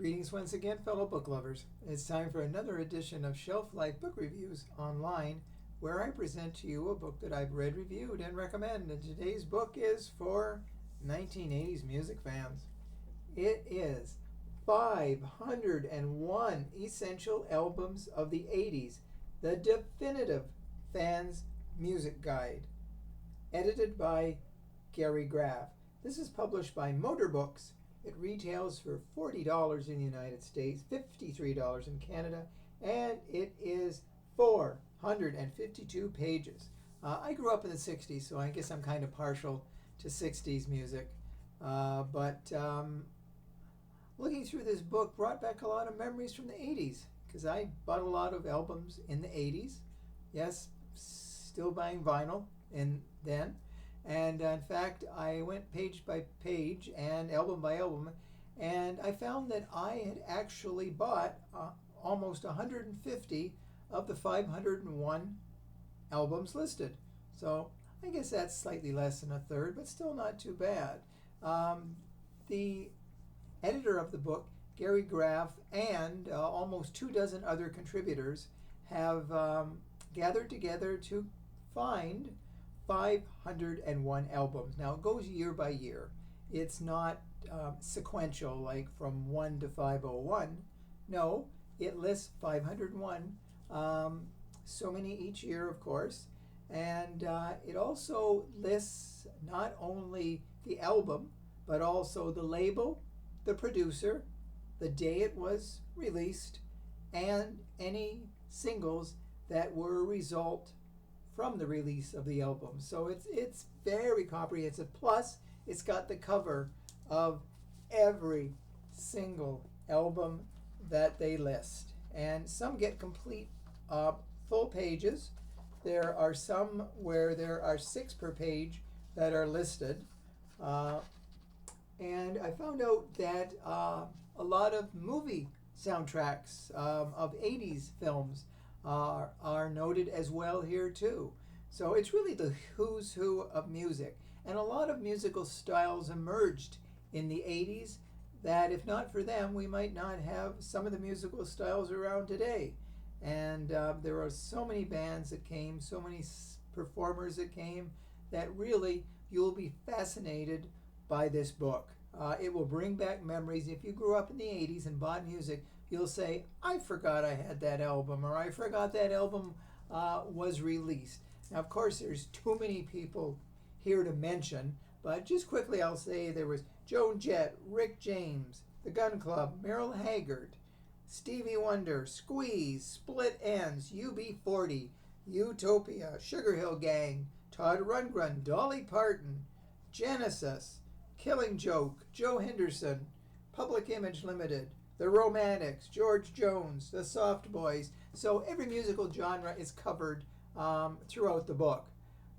Greetings once again, fellow book lovers. It's time for another edition of Shelf Life Book Reviews online, where I present to you a book that I've read, reviewed, and recommend. And today's book is for 1980s music fans. It is 501 Essential Albums of the 80s, the definitive fans' music guide, edited by Gary Graff. This is published by Motor Books. It retails for $40 in the United States, $53 in Canada, and it is 452 pages. I grew up in the 60s, so I guess I'm kind of partial to 60s music. But looking through this book brought back a lot of memories from the 80s, because I bought a lot of albums in the 80s. Yes, still buying vinyl then. And in fact, I went page by page and album by album, and I found that I had actually bought almost 150 of the 501 albums listed. So I guess that's slightly less than a third, but still not too bad. The editor of the book, Gary Graff, and almost 24 other contributors have gathered together to find 501 albums. Now, it goes year by year. It's not sequential, like from 1 to 501. No, it lists 501, so many each year, of course. And it also lists not only the album, but also the label, the producer, the day it was released, and any singles that were a result from the release of the album. So it's very comprehensive. Plus, it's got the cover of every single album that they list. And some get complete full pages. There are some where there are 6 per page that are listed. And I found out that a lot of movie soundtracks of 80s films are noted as well here too. So it's really the who's who of music. And a lot of musical styles emerged in the 80s that if not for them, we might not have some of the musical styles around today. And there are so many bands that came, so many performers that came, that really you'll be fascinated by this book. It will bring back memories. If you grew up in the 80s and bought music, you'll say, I forgot I had that album, or I forgot that album was released. Now, of course, there's too many people here to mention, but just quickly I'll say there was Joan Jett, Rick James, The Gun Club, Merle Haggard, Stevie Wonder, Squeeze, Split Enz, UB40, Utopia, Sugar Hill Gang, Todd Rundgren, Dolly Parton, Genesis, Killing Joke, Joe Henderson, Public Image Limited, The Romantics, George Jones, The Soft Boys. So every musical genre is covered throughout the book.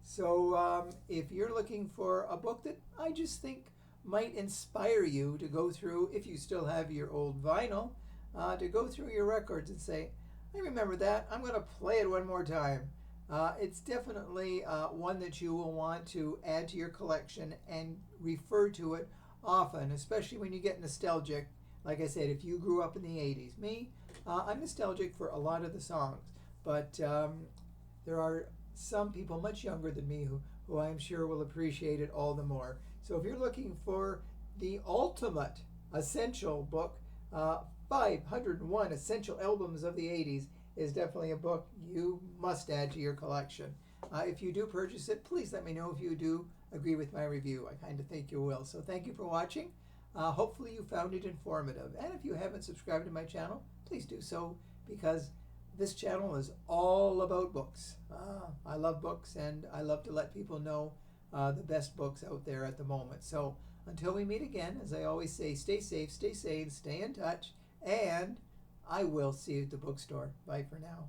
So if you're looking for a book that I just think might inspire you to go through, if you still have your old vinyl, to go through your records and say, I remember that, I'm going to play it one more time. It's definitely one that you will want to add to your collection and refer to it often, especially when you get nostalgic. Like I said, if you grew up in the 80s. Me, I'm nostalgic for a lot of the songs, but there are some people much younger than me who I'm sure will appreciate it all the more. So if you're looking for the ultimate essential book, 501 Essential Albums of the 80s, is definitely a book you must add to your collection. If you do purchase it, please let me know if you do agree with my review. I kind of think you will. So thank you for watching. Hopefully you found it informative. And if you haven't subscribed to my channel, please do so, because this channel is all about books. I love books, and I love to let people know the best books out there at the moment. So until we meet again, as I always say, stay safe, stay sane, stay in touch, and I will see you at the bookstore. Bye for now.